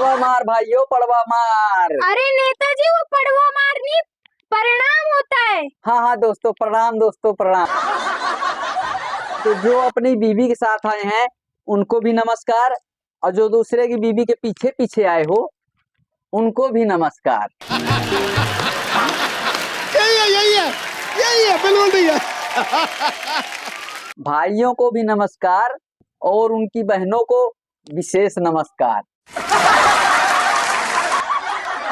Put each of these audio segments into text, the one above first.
पड़वा मार भाइयों, पड़वा मार। अरे नेताजी, वो पड़वा मार नहीं, प्रणाम होता है। हाँ हाँ दोस्तों प्रणाम, दोस्तों प्रणाम। तो जो अपनी बीवी के साथ आए हैं उनको भी नमस्कार, और जो दूसरे की बीवी के पीछे पीछे आए हो उनको भी नमस्कार। यही है बिल्कुल ठीक है। भाइयों को भी नमस्कार और उनकी बहनों को विशेष नमस्कार।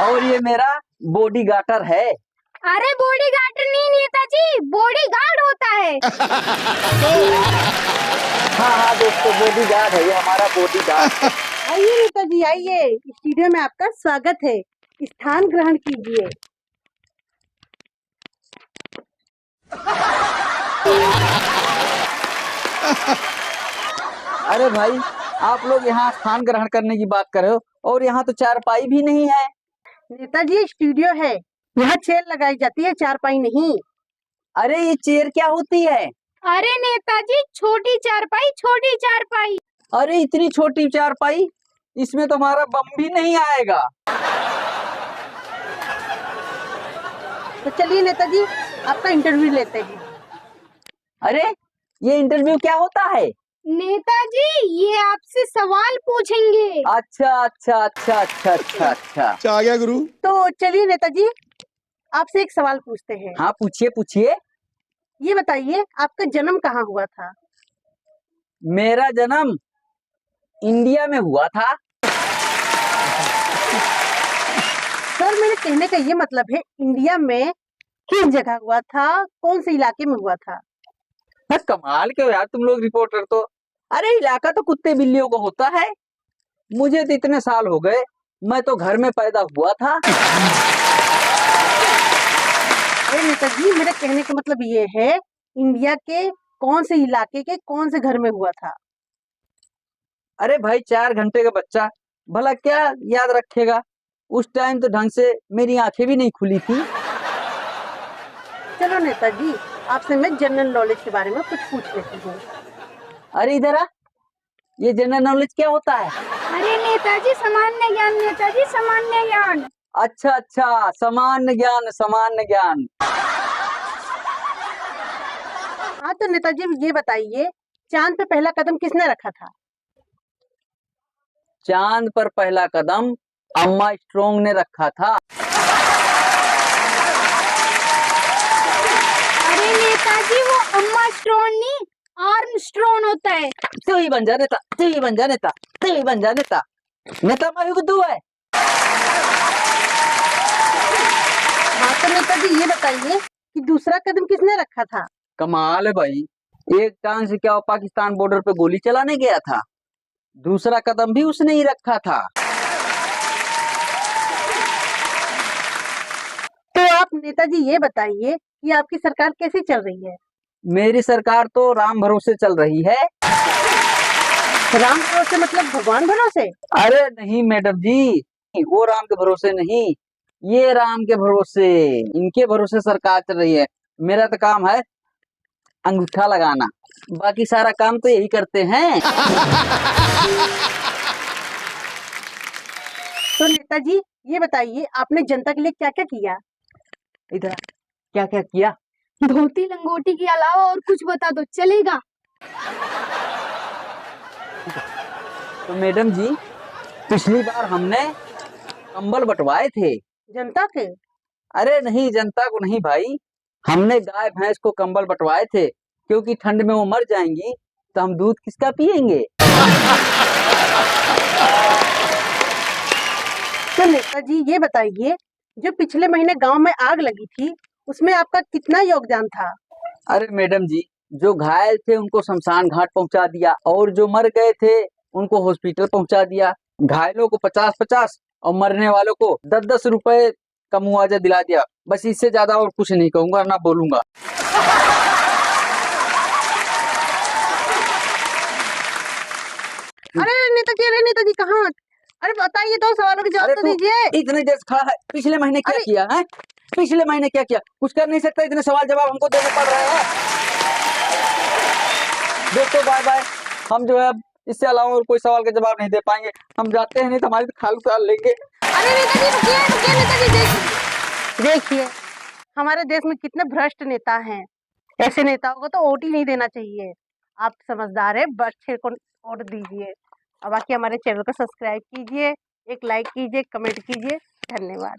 और ये मेरा बॉडी गार्डर है। अरे बॉडी गार्ड नहीं नेताजी, बॉडी गार्ड होता है। हाँ हाँ दोस्तों, बॉडी गार्ड है ये हमारा बॉडी गार्ड। आइए नेताजी आइए, स्टूडियो में आपका स्वागत है, स्थान ग्रहण कीजिए। अरे भाई, आप लोग यहाँ स्थान ग्रहण करने की बात कर रहे हो और यहाँ तो चारपाई भी नहीं है। नेताजी स्टूडियो है, यहाँ चेयर लगाई जाती है, चारपाई नहीं। अरे ये चेयर क्या होती है? अरे नेताजी, छोटी चारपाई, छोटी चारपाई। अरे इतनी छोटी चारपाई, इसमें तो हमारा बम भी नहीं आएगा। तो चलिए नेताजी, आपका इंटरव्यू लेते हैं। अरे ये इंटरव्यू क्या होता है? नेताजी, ये आपसे सवाल पूछेंगे। अच्छा अच्छा अच्छा अच्छा अच्छा अच्छा। आ गया गुरु। तो चलिए नेताजी, आपसे एक सवाल पूछते हैं। हाँ पूछिए पूछिए। ये बताइए, आपका जन्म कहाँ हुआ था? मेरा जन्म इंडिया में हुआ था। सर, मेरे कहने का ये मतलब है, इंडिया में किस जगह हुआ था, कौन से इलाके में हुआ था? बस कमाल के हो यार तुम लोग रिपोर्टर तो। अरे इलाका तो कुत्ते बिल्लियों को होता है, मुझे तो इतने साल हो गए, मैं तो घर में पैदा हुआ था। अरे नेताजी, मेरे कहने का मतलब ये है, इंडिया के कौन से इलाके के कौन से घर में हुआ था? अरे भाई 4 घंटे का बच्चा भला क्या याद रखेगा? उस टाइम तो ढंग से मेरी आंखें भी नहीं खुली थी। चलो नेताजी, आपसे मैं जनरल नॉलेज के बारे में कुछ पूछ लेती हूँ। अरे इधर आ, ये जनरल नॉलेज क्या होता है? अरे नेताजी, सामान्य ज्ञान। नेताजी, सामान्य ज्ञान। अच्छा अच्छा, सामान्य ज्ञान, सामान्य ज्ञान। हाँ तो नेताजी ये बताइए, चांद पे पहला कदम किसने रखा था? चांद पर पहला कदम अम्मा स्ट्रोंग ने रखा था। अरे नेताजी, वो अम्मा स्ट्रोन नहीं, आर्म स्ट्रोन होता है। तू ही बन जा नेता, तू ही बन जा नेता, तू ही बन जा नेता। नेता माही को तू है। हाँ तो नेताजी ये बताइए कि दूसरा कदम किसने रखा था? कमाल है भाई, एक टांग से क्या वो पाकिस्तान बॉर्डर पे गोली चलाने गया था, दूसरा कदम भी उसने ही रखा था। तो आप नेताजी ये बताइए कि आपकी सरकार कैसी चल रही है? मेरी सरकार तो राम भरोसे चल रही है। राम भरोसे मतलब भगवान भरोसे? अरे नहीं मैडम जी, वो राम के भरोसे नहीं, ये राम के भरोसे, इनके भरोसे सरकार चल रही है। मेरा तो काम है अंगूठा लगाना, बाकी सारा काम तो यही करते हैं। तो नेताजी ये बताइए, आपने जनता के लिए क्या क्या किया? इधर क्या क्या किया? धोती लंगोटी के अलावा और कुछ बता दो, चलेगा? तो मैडम जी, पिछली बार हमने कंबल बंटवाए थे। जनता के? अरे नहीं, जनता को नहीं भाई, हमने गाय भैंस को कंबल बंटवाए थे, क्योंकि ठंड में वो मर जाएंगी तो हम दूध किसका पिएंगे। तो नेताजी ये बताइए, जो पिछले महीने गांव में आग लगी थी, उसमें आपका कितना योगदान था? अरे मैडम जी, जो घायल थे उनको शमशान घाट पहुंचा दिया, और जो मर गए थे उनको हॉस्पिटल पहुंचा दिया। घायलों को 50-50 और मरने वालों को 10-10 रुपए का मुआवजा दिला दिया। बस इससे ज्यादा और कुछ नहीं कहूंगा, ना बोलूंगा। अरे नेताजी कहाँ? अरे बताइए तो, सवालों के जवाब अरे तो तू दीजिए। इतने देर खड़ा है, पिछले महीने क्या किया है? पिछले महीने क्या किया? कुछ कर नहीं सकता, इतने सवाल जवाब हमको देने पड़ रहे हैं। दोस्तों बाय बाय, हम जो है इससे अलावा और कोई सवाल का जवाब नहीं दे पाएंगे। हम जाते हैं, नहीं तो हमारी खाल उतार लेंगे। अरे नेताजी रुकिए रुकिए नेताजी, देखिए देखिए हमारे देश में कितने भ्रष्ट नेता हैं। ऐसे नेताओं को तो वोट ही नहीं देना चाहिए। आप समझदार है, बच्चे को वोट दीजिए। और बाकी हमारे चैनल को सब्सक्राइब कीजिए, एक लाइक कीजिए, कमेंट कीजिए। धन्यवाद।